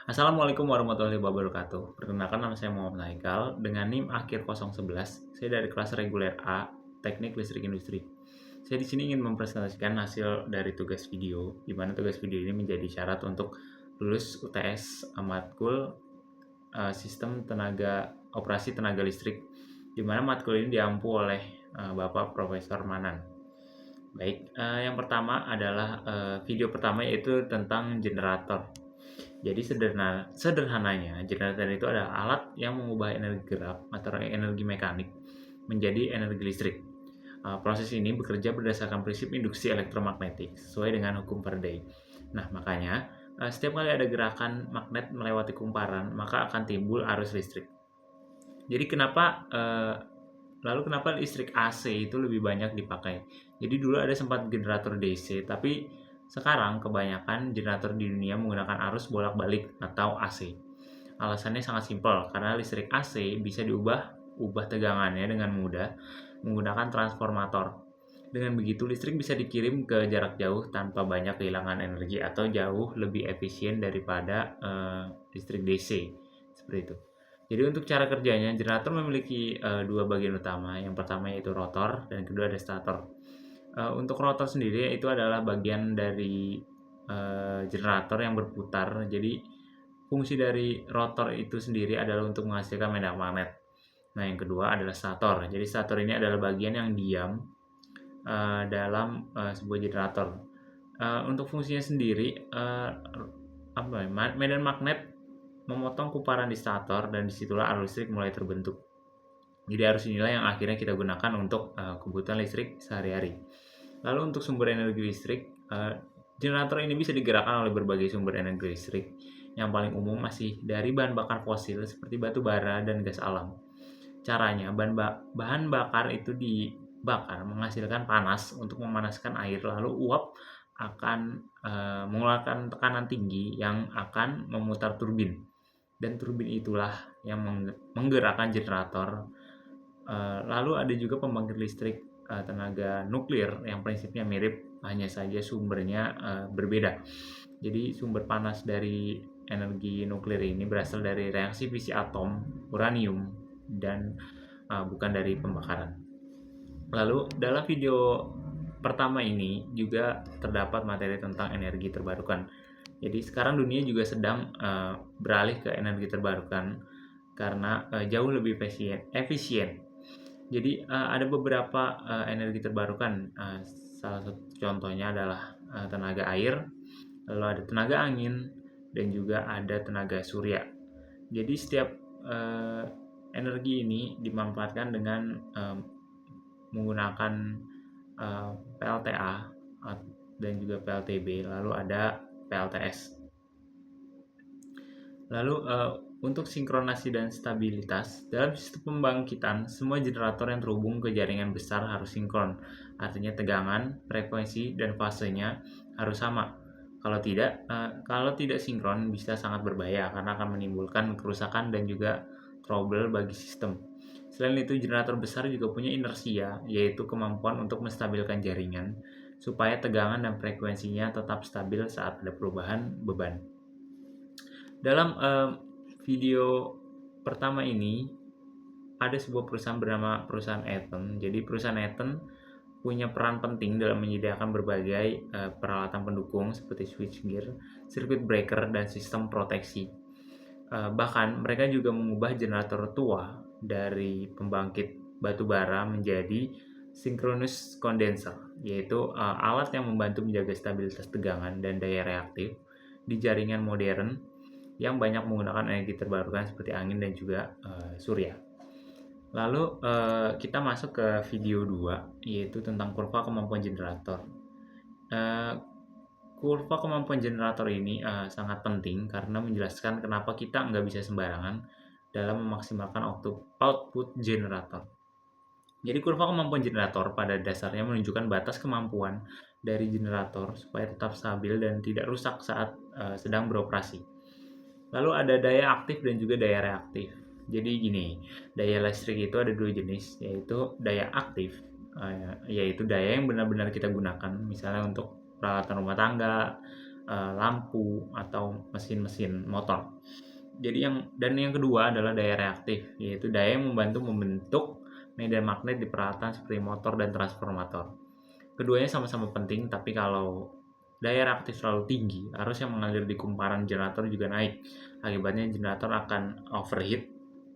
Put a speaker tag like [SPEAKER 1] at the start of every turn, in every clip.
[SPEAKER 1] Assalamualaikum warahmatullahi wabarakatuh. Perkenalkan, nama saya Muhammad Haikal dengan NIM akhir 011. Saya dari kelas reguler A, Teknik Listrik Industri. Saya di sini ingin mempresentasikan hasil dari tugas video, di mana tugas video ini menjadi syarat untuk lulus UTS matkul Sistem Tenaga Operasi Tenaga Listrik, di mana matkul ini diampu oleh Bapak Profesor Manan. Baik, yang pertama adalah video pertama, yaitu tentang generator. Jadi sederhananya, generator itu adalah alat yang mengubah energi gerak atau energi mekanik menjadi energi listrik. Proses ini bekerja berdasarkan prinsip induksi elektromagnetik sesuai dengan hukum Faraday. Nah, makanya setiap kali ada gerakan magnet melewati kumparan, maka akan timbul arus listrik. Jadi kenapa listrik AC itu lebih banyak dipakai? Jadi dulu ada sempat generator DC, tapi sekarang kebanyakan generator di dunia menggunakan arus bolak-balik atau AC. Alasannya sangat simpel, karena listrik AC bisa diubah tegangannya dengan mudah menggunakan transformator. Dengan begitu, listrik bisa dikirim ke jarak jauh tanpa banyak kehilangan energi atau jauh lebih efisien daripada listrik DC. Seperti itu. Jadi untuk cara kerjanya, generator memiliki dua bagian utama. Yang pertama yaitu rotor dan kedua ada stator. Untuk rotor sendiri itu adalah bagian dari generator yang berputar. Jadi fungsi dari rotor itu sendiri adalah untuk menghasilkan medan magnet. Nah, yang kedua adalah stator. Jadi stator ini adalah bagian yang diam dalam sebuah generator. Untuk fungsinya sendiri, medan magnet memotong kumparan di stator, dan disitulah arus listrik mulai terbentuk. Jadi arus inilah yang akhirnya kita gunakan untuk kebutuhan listrik sehari-hari. Lalu untuk sumber energi listrik, generator ini bisa digerakkan oleh berbagai sumber energi listrik. Yang paling umum masih dari bahan bakar fosil seperti batu bara dan gas alam. Caranya, bahan bakar itu dibakar menghasilkan panas untuk memanaskan air, lalu uap akan mengeluarkan tekanan tinggi yang akan memutar turbin. Dan turbin itulah yang menggerakkan generator. Lalu ada juga pembangkit listrik tenaga nuklir yang prinsipnya mirip, hanya saja sumbernya berbeda. Jadi sumber panas dari energi nuklir ini berasal dari reaksi fisi atom uranium dan bukan dari pembakaran. Lalu dalam video pertama ini juga terdapat materi tentang energi terbarukan. Jadi sekarang dunia juga sedang beralih ke energi terbarukan karena jauh lebih efisien. Jadi ada beberapa energi terbarukan. Salah satu contohnya adalah tenaga air, lalu ada tenaga angin, dan juga ada tenaga surya. Jadi setiap energi ini dimanfaatkan dengan menggunakan PLTA dan juga PLTB, lalu ada PLTS. Lalu untuk sinkronasi dan stabilitas, dalam sistem pembangkitan, semua generator yang terhubung ke jaringan besar harus sinkron. Artinya tegangan, frekuensi, dan fasenya harus sama. Kalau tidak sinkron bisa sangat berbahaya karena akan menimbulkan kerusakan dan juga trouble bagi sistem. Selain itu, generator besar juga punya inersia, yaitu kemampuan untuk menstabilkan jaringan supaya tegangan dan frekuensinya tetap stabil saat ada perubahan beban. Dalam video pertama ini ada sebuah perusahaan bernama perusahaan Eaton. Jadi perusahaan Eaton punya peran penting dalam menyediakan berbagai peralatan pendukung seperti switchgear, circuit breaker, dan sistem proteksi. Bahkan mereka juga mengubah generator tua dari pembangkit batu bara menjadi synchronous condenser, yaitu alat yang membantu menjaga stabilitas tegangan dan daya reaktif di jaringan modern yang banyak menggunakan energi terbarukan seperti angin dan juga surya. Lalu kita masuk ke video 2, yaitu tentang kurva kemampuan generator. Kurva kemampuan generator ini sangat penting karena menjelaskan kenapa kita nggak bisa sembarangan dalam memaksimalkan output generator. Jadi kurva kemampuan generator pada dasarnya menunjukkan batas kemampuan dari generator supaya tetap stabil dan tidak rusak saat sedang beroperasi. Lalu ada daya aktif dan juga daya reaktif. Jadi gini, daya listrik itu ada dua jenis, yaitu daya aktif, yaitu daya yang benar-benar kita gunakan, misalnya untuk peralatan rumah tangga, lampu atau mesin-mesin motor. Jadi yang kedua adalah daya reaktif, yaitu daya yang membantu membentuk medan magnet di peralatan seperti motor dan transformator. Keduanya sama-sama penting, tapi kalau daya reaktif terlalu tinggi, arus yang mengalir di kumparan generator juga naik. Akibatnya generator akan overheat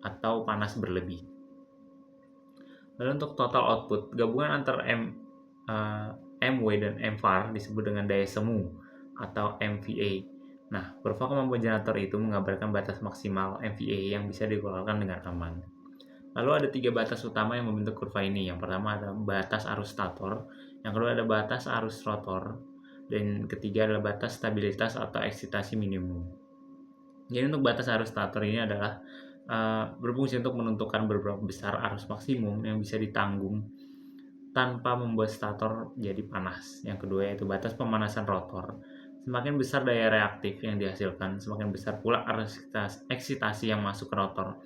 [SPEAKER 1] atau panas berlebih. Lalu untuk total output, gabungan antara MW dan MVAR disebut dengan daya semu atau MVA. Nah, kurva kemampuan generator itu menggambarkan batas maksimal MVA yang bisa dikeluarkan dengan aman. Lalu ada 3 batas utama yang membentuk kurva ini. Yang pertama adalah batas arus stator, yang kedua ada batas arus rotor, dan ketiga adalah batas stabilitas atau eksitasi minimum. Jadi untuk batas arus stator ini adalah berfungsi untuk menentukan berapa besar arus maksimum yang bisa ditanggung tanpa membuat stator jadi panas. Yang kedua yaitu batas pemanasan rotor. Semakin besar daya reaktif yang dihasilkan, semakin besar pula arus eksitasi yang masuk ke rotor.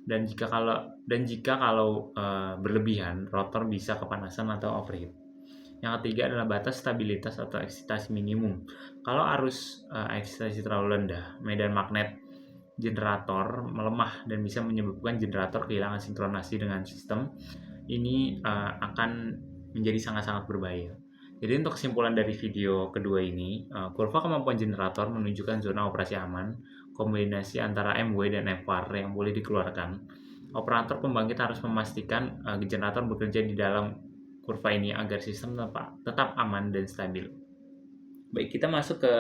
[SPEAKER 1] Dan jika kalau berlebihan, rotor bisa kepanasan atau overheat. Yang ketiga adalah batas stabilitas atau eksitasi minimum. Kalau arus eksitasi terlalu rendah, medan magnet generator melemah dan bisa menyebabkan generator kehilangan sinkronasi dengan sistem. Ini akan menjadi sangat-sangat berbahaya. Jadi untuk kesimpulan dari video kedua ini, kurva kemampuan generator menunjukkan zona operasi aman, kombinasi antara MW dan MVAR yang boleh dikeluarkan. Operator pembangkit harus memastikan generator bekerja di dalam kurva ini agar sistem tetap aman dan stabil. Baik, kita masuk ke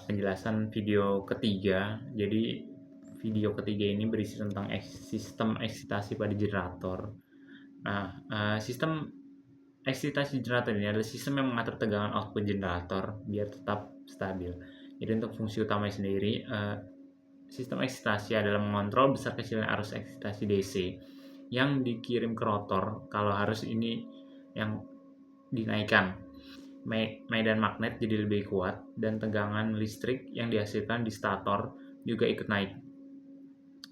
[SPEAKER 1] penjelasan video ketiga. Jadi video ketiga ini berisi tentang sistem eksitasi pada generator. Nah, sistem eksitasi generator ini adalah sistem yang mengatur tegangan output generator biar tetap stabil. Jadi untuk fungsi utamanya sendiri, sistem eksitasi adalah mengontrol besar kecilnya arus eksitasi DC yang dikirim ke rotor. Kalau arus ini yang dinaikkan, medan magnet jadi lebih kuat dan tegangan listrik yang dihasilkan di stator juga ikut naik.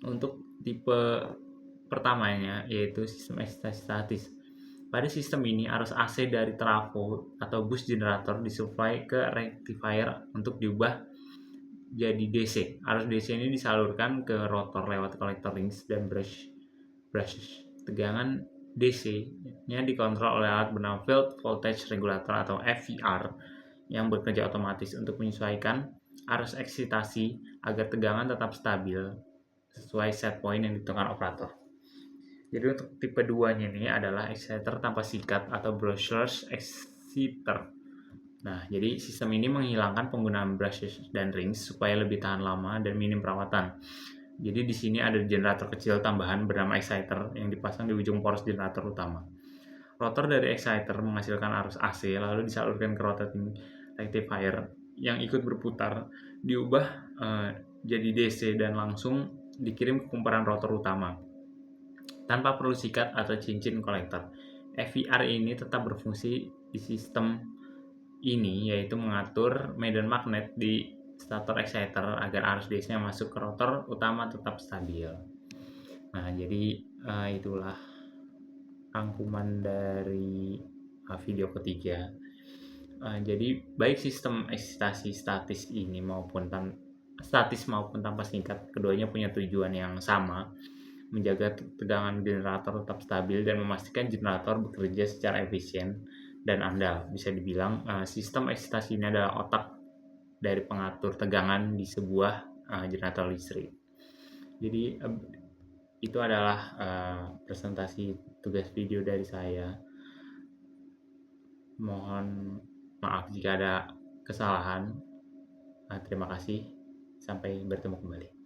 [SPEAKER 1] Untuk tipe pertamanya yaitu sistem eksitasi statis. Pada sistem ini arus AC dari trafo atau bus generator disuplai ke rectifier untuk diubah jadi DC. Arus DC ini disalurkan ke rotor lewat collector rings dan brushes. Tegangan DC-nya dikontrol oleh alat bernama Field Voltage Regulator atau FVR yang bekerja otomatis untuk menyesuaikan arus eksitasi agar tegangan tetap stabil sesuai set point yang ditentukan operator. Jadi untuk tipe 2-nya ini adalah exciter tanpa sikat atau brushless exciter. Nah, jadi sistem ini menghilangkan penggunaan brushes dan rings supaya lebih tahan lama dan minim perawatan. Jadi di sini ada generator kecil tambahan bernama exciter yang dipasang di ujung poros generator utama. Rotor dari exciter menghasilkan arus AC lalu disalurkan ke rotating rectifier yang ikut berputar, diubah jadi DC dan langsung dikirim ke kumparan rotor utama tanpa perlu sikat atau cincin kolektor. FVR ini tetap berfungsi di sistem ini, yaitu mengatur medan magnet di stator exciter agar arus DC-nya masuk ke rotor utama tetap stabil. Nah, jadi itulah rangkuman dari video ketiga. Jadi baik sistem eksitasi statis ini maupun tanpa singkat, keduanya punya tujuan yang sama, menjaga tegangan generator tetap stabil dan memastikan generator bekerja secara efisien dan andal. Bisa dibilang sistem eksitasi ini adalah otak dari pengatur tegangan di sebuah generator listrik. Jadi itu adalah presentasi tugas video dari saya. Mohon maaf jika ada kesalahan. Terima kasih. Sampai bertemu kembali.